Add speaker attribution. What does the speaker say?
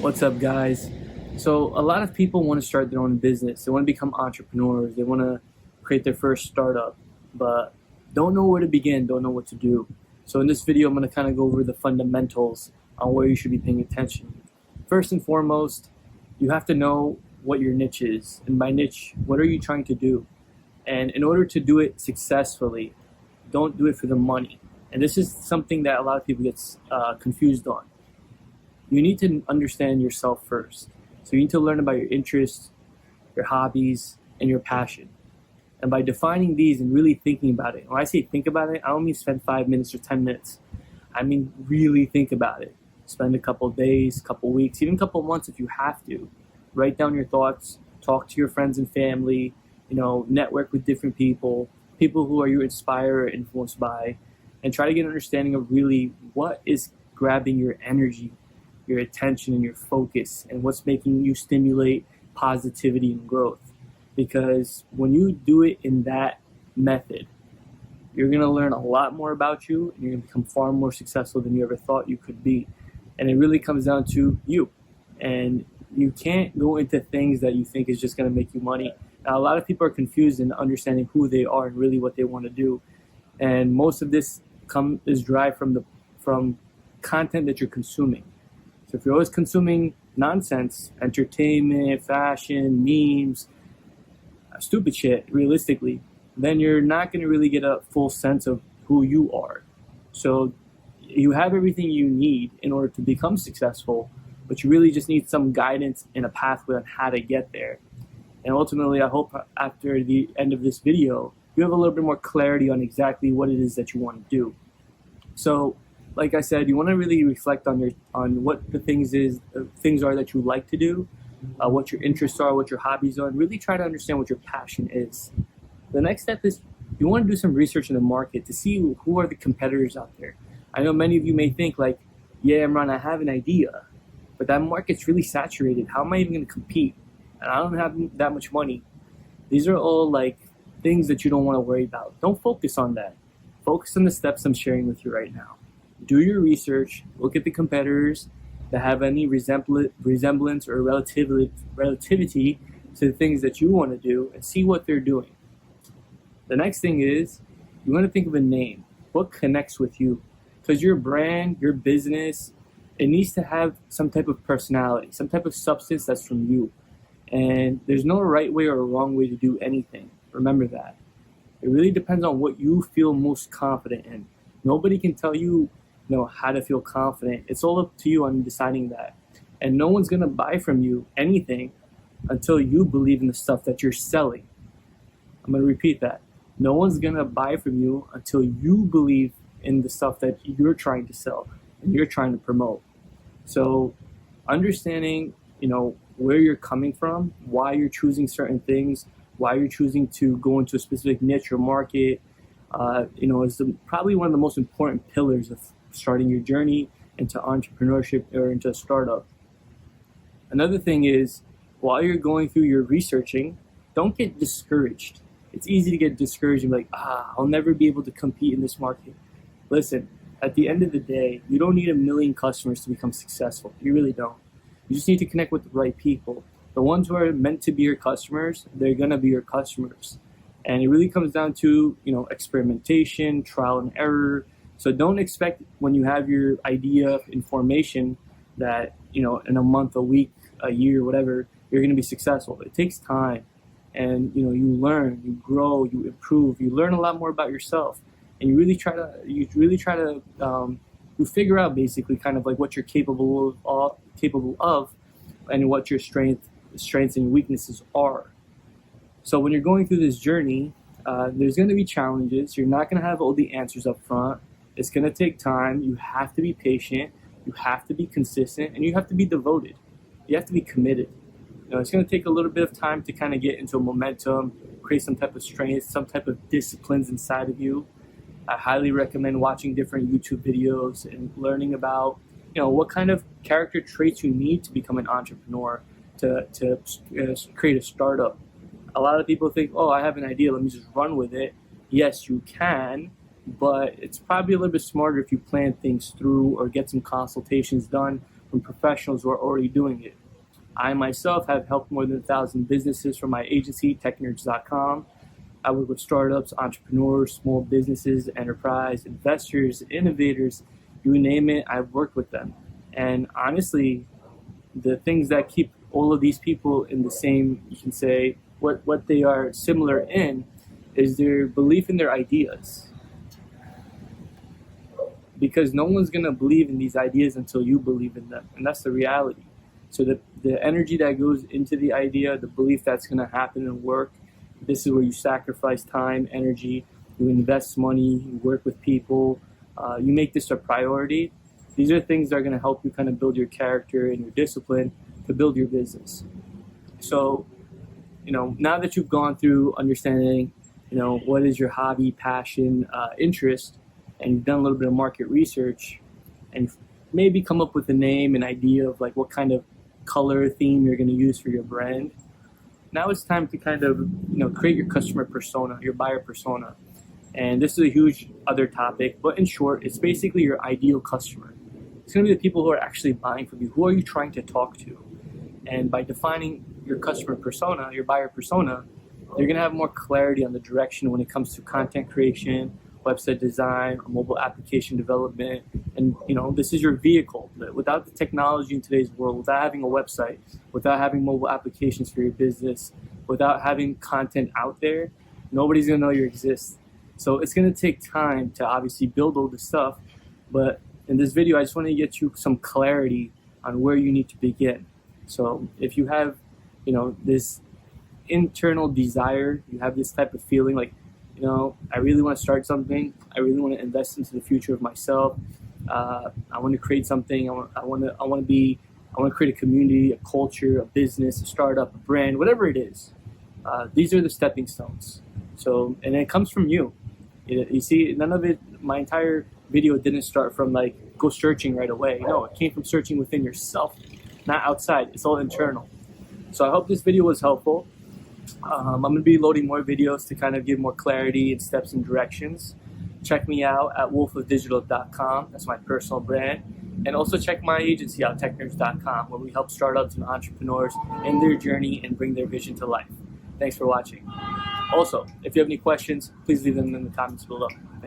Speaker 1: What's up, guys? So, a lot of people want to start their own business. They want to become entrepreneurs. They want to create their first startup, but don't know where to begin, don't know what to do. So, in this video, I'm going to kind of go over the fundamentals on where you should be paying attention. First and foremost, you have to know what your niche is. And by niche, what are you trying to do? And in order to do it successfully, don't do it for the money. And this is something that a lot of people get confused on. You need to understand yourself first. So you need to learn about your interests, your hobbies, and your passion. And by defining these and really thinking about it, when I say think about it, I don't mean spend 5 minutes or 10 minutes. I mean really think about it. Spend a couple of days, couple of weeks, even a couple of months if you have to. Write down your thoughts, talk to your friends and family, network with different people who are you inspired or influenced by, and try to get an understanding of really what is grabbing your energy, your attention, and your focus, and what's making you stimulate positivity and growth. Because when you do it in that method, you're going to learn a lot more about you, and you're going to become far more successful than you ever thought you could be. And it really comes down to you. And you can't go into things that you think is just going to make you money. Now, a lot of people are confused in understanding who they are and really what they want to do. And most of this is derived from content that you're consuming. So if you're always consuming nonsense, entertainment, fashion, memes, stupid shit, realistically, then you're not going to really get a full sense of who you are. So you have everything you need in order to become successful, but you really just need some guidance and a pathway on how to get there. And ultimately, I hope after the end of this video, you have a little bit more clarity on exactly what it is that you want to do. So, like I said, you want to really reflect on what the things are that you like to do, what your interests are, what your hobbies are, and really try to understand what your passion is. The next step is you want to do some research in the market to see who are the competitors out there. I know many of you may think like, yeah, Imran, I have an idea, but that market's really saturated. How am I even going to compete? And I don't have that much money. These are all like things that you don't want to worry about. Don't focus on that. Focus on the steps I'm sharing with you right now. Do your research, look at the competitors that have any resemblance or relativity to the things that you want to do, and see what they're doing. The next thing is you want to think of a name. What connects with you? Because your brand, your business, it needs to have some type of personality, some type of substance that's from you. And there's no right way or wrong way to do anything. Remember that. It really depends on what you feel most confident in. Nobody can tell you, how to feel confident. It's all up to you on deciding that. And no one's going to buy from you anything until you believe in the stuff that you're selling. I'm going to repeat that. No one's going to buy from you until you believe in the stuff that you're trying to sell and you're trying to promote. So understanding, where you're coming from, why you're choosing certain things, why you're choosing to go into a specific niche or market, is probably one of the most important pillars of starting your journey into entrepreneurship or into a startup. Another thing is, while you're going through your researching, don't get discouraged. It's easy to get discouraged and be like, I'll never be able to compete in this market. Listen, at the end of the day, you don't need 1 million customers to become successful. You really don't. You just need to connect with the right people. The ones who are meant to be your customers, they're going to be your customers. And it really comes down to, experimentation, trial and error. So don't expect when you have your idea in formation that, in a month, a week, a year, whatever, you're going to be successful. It takes time. And, you learn, you grow, you improve, you learn a lot more about yourself. And you really try to you figure out basically kind of like what you're capable of and what your strengths and weaknesses are. So when you're going through this journey, there's going to be challenges. You're not going to have all the answers up front. It's going to take time. You have to be patient. You have to be consistent, and you have to be devoted. You have to be committed. It's going to take a little bit of time to kind of get into a momentum, create some type of strength, some type of disciplines inside of you. I highly recommend watching different YouTube videos and learning about, what kind of character traits you need to become an entrepreneur, to create a startup. A lot of people think, I have an idea, let me just run with it. Yes, you can, but it's probably a little bit smarter if you plan things through or get some consultations done from professionals who are already doing it. I myself have helped more than 1,000 businesses from my agency, technerds.com. I work with startups, entrepreneurs, small businesses, enterprise, investors, innovators, you name it, I've worked with them. And honestly, the things that keep all of these people in the same, you can say, what they are similar in, is their belief in their ideas. Because no one's going to believe in these ideas until you believe in them. And that's the reality. So the energy that goes into the idea, the belief that's going to happen and work, this is where you sacrifice time, energy, you invest money, you work with people, you make this a priority. These are things that are going to help you kind of build your character and your discipline to build your business. So, now that you've gone through understanding, what is your hobby, passion, interest, and you've done a little bit of market research, and maybe come up with a name, an idea of like what kind of color theme you're going to use for your brand. Now it's time to kind of, create your customer persona, your buyer persona. And this is a huge other topic, but in short, it's basically your ideal customer. It's going to be the people who are actually buying from you. Who are you trying to talk to? And by defining your customer persona, your buyer persona, you're going to have more clarity on the direction when it comes to content creation, website design, or mobile application development. And this is your vehicle. Without the technology in today's world, without having a website, without having mobile applications for your business, without having content out there, nobody's going to know you exist. So it's going to take time to obviously build all this stuff. But in this video, I just want to get you some clarity on where you need to begin. So if you have, this internal desire, you have this type of feeling like, I really want to start something. I really want to invest into the future of myself. I want to create something. I want to create a community, a culture, a business, a startup, a brand, whatever it is. These are the stepping stones. So, and it comes from you. You see, none of it, my entire video didn't start from like, go searching right away. No, it came from searching within yourself, not outside. It's all internal. So I hope this video was helpful. I'm going to be loading more videos to kind of give more clarity and steps and directions. Check me out at wolfofdigital.com. That's my personal brand. And also check my agency out, technerds.com, where we help startups and entrepreneurs in their journey and bring their vision to life. Thanks for watching. Also, if you have any questions, please leave them in the comments below.